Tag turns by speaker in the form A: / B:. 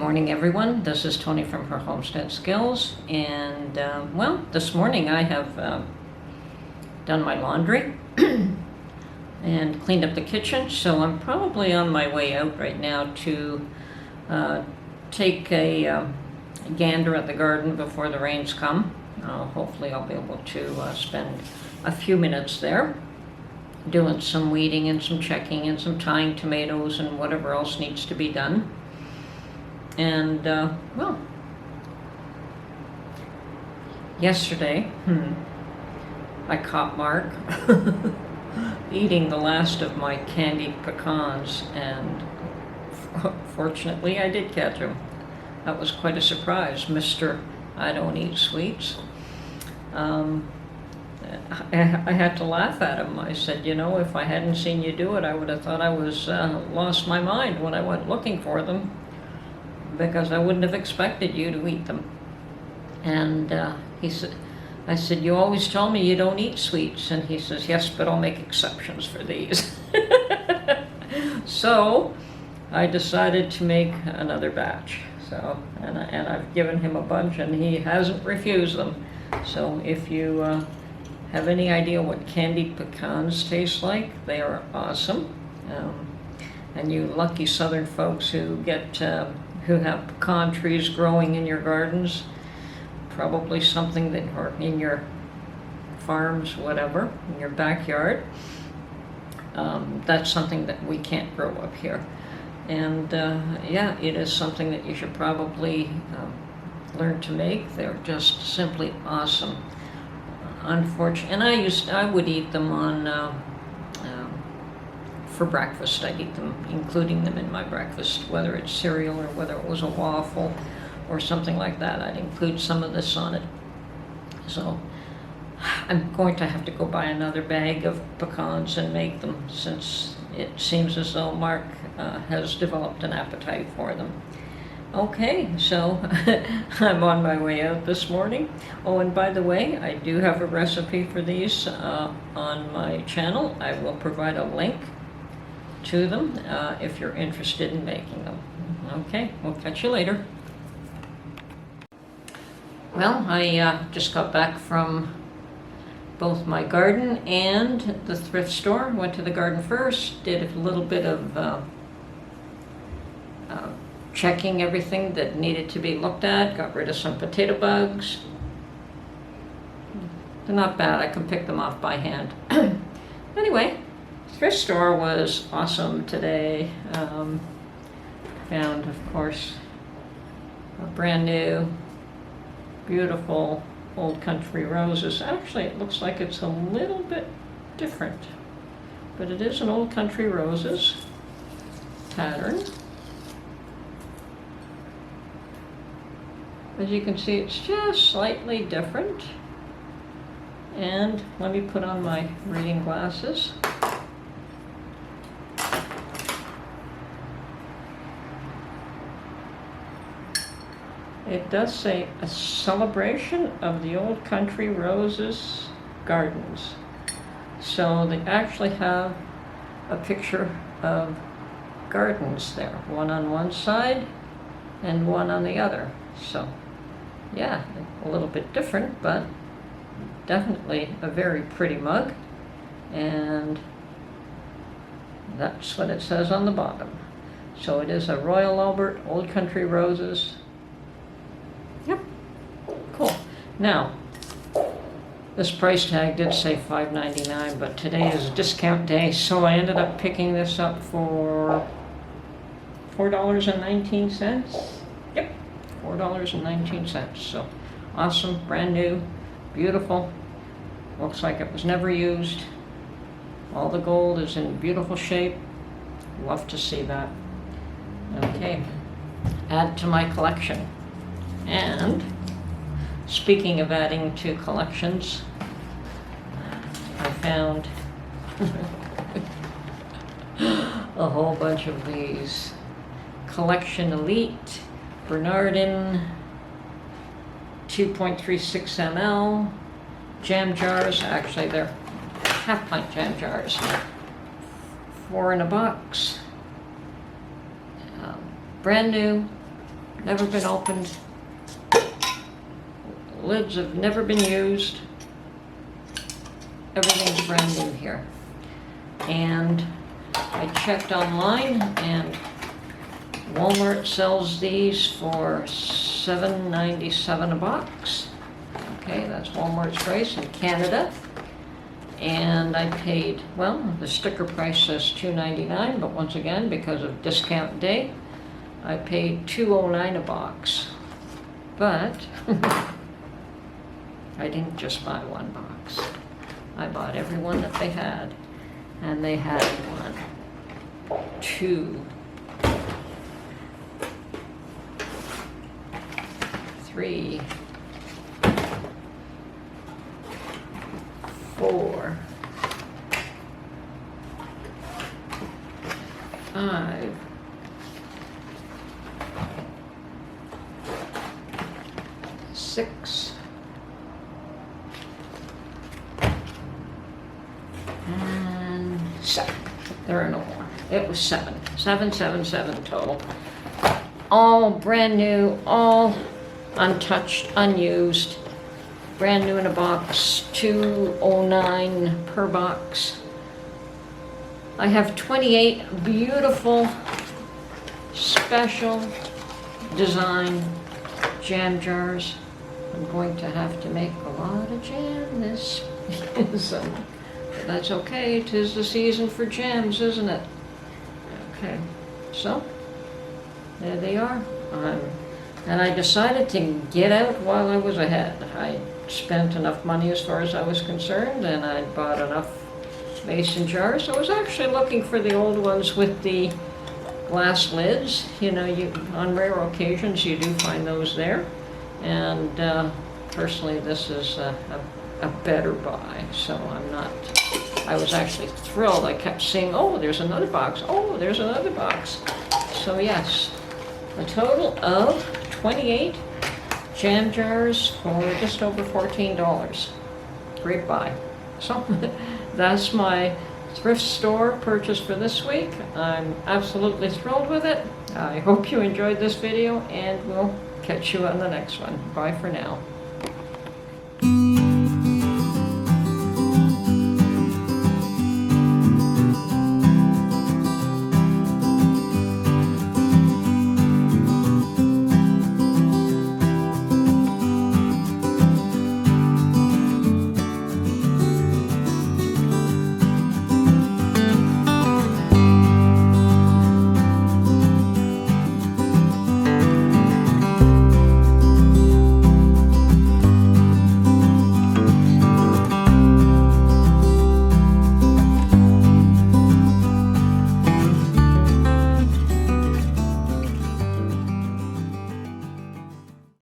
A: morning, everyone. This is Tony from Her Homestead Skills, and well, this morning I have done my laundry and cleaned up the kitchen, so I'm probably on my way out right now to take a gander at the garden before the rains come. Hopefully I'll be able to spend a few minutes there doing some weeding and some checking and some tying tomatoes and whatever else needs to be done. And well, yesterday I caught Mark eating the last of my candied pecans, and fortunately I did catch him. That was quite a surprise, Mr. I don't eat sweets. I had to laugh at him. I said, you know, if I hadn't seen you do it, I would have thought I was lost my mind when I went looking for them, because I wouldn't have expected you to eat them. And he said, I said, you always tell me you don't eat sweets. And he says, yes, but I'll make exceptions for these. So I decided to make another batch. So, and I've given him a bunch, and he hasn't refused them. So if you have any idea what candied pecans taste like, they are awesome. And you lucky southern folks who get who have pecan trees growing in your gardens, probably something that, or in your farms, whatever, in your backyard, that's something that we can't grow up here. And yeah, it is something that you should probably learn to make. They're just simply awesome. Unfortunately, and I would eat them on for breakfast. I'd eat them, including them in my breakfast, whether it's cereal or whether it was a waffle or something like that. I'd include some of this on it. So I'm going to have to go buy another bag of pecans and make them, since it seems as though Mark has developed an appetite for them. Okay, so I'm on my way out this morning. Oh, and by the way, I do have a recipe for these on my channel. I will provide a link to them if you're interested in making them. Okay, we'll catch you later. Well, I just got back from both my garden and the thrift store. Went to the garden first, did a little bit of checking everything that needed to be looked at, got rid of some potato bugs. They're not bad, I can pick them off by hand. Anyway, thrift store was awesome today. Found, of course, a brand new, beautiful Old Country roses. Actually, it looks like it's a little bit different, but it is an Old Country roses pattern. As you can see, it's just slightly different. And let me put on my reading glasses. It does say a celebration of the Old Country Roses Gardens. So they actually have a picture of gardens there, one on one side and one on the other. So yeah, a little bit different, but definitely a very pretty mug. And that's what it says on the bottom. So it is a Royal Albert Old Country Roses. Yep, cool. Now, this price tag did say $5.99, but today is a discount day, so I ended up picking this up for $4.19. Yep, $4.19. So awesome, brand new, beautiful. Looks like it was never used. All the gold is in beautiful shape. Love to see that. Okay, add to my collection. And speaking of adding to collections, I found a whole bunch of these Collection Elite Bernardin 2.36 ml jam jars. Actually, they're half-pint jam jars. 4 in a box. Brand new, never been opened. Lids have never been used. Everything's brand new here. And I checked online, and Walmart sells these for $7.97 a box. Okay, that's Walmart's price in Canada. And I paid, well, the sticker price says $2.99, but once again, because of discount day, I paid $2.09 a box. But I didn't just buy one box. I bought every one that they had. And they had 1, 2, 3, 4, 5, 6, and 7. There are no more. It was 7. 7 total. All brand new, all untouched, unused. Brand new in a box, $2.09 per box. I have 28 beautiful, special design jam jars. I'm going to have to make a lot of jam this season. But that's okay, 'tis the season for jams, isn't it? Okay, so there they are. And I decided to get out while I was ahead. I spent enough money as far as I was concerned, and I bought enough mason jars. I was actually looking for the old ones with the glass lids. You know, on rare occasions you do find those there. And personally, this is a better buy, so I was actually thrilled. I kept seeing, oh, there's another box, oh, there's another box. So yes, a total of 28 jam jars for just over $14. Great buy. So that's my thrift store purchase for this week. I'm absolutely thrilled with it. I hope you enjoyed this video, and we'll catch you on the next one. Bye for now.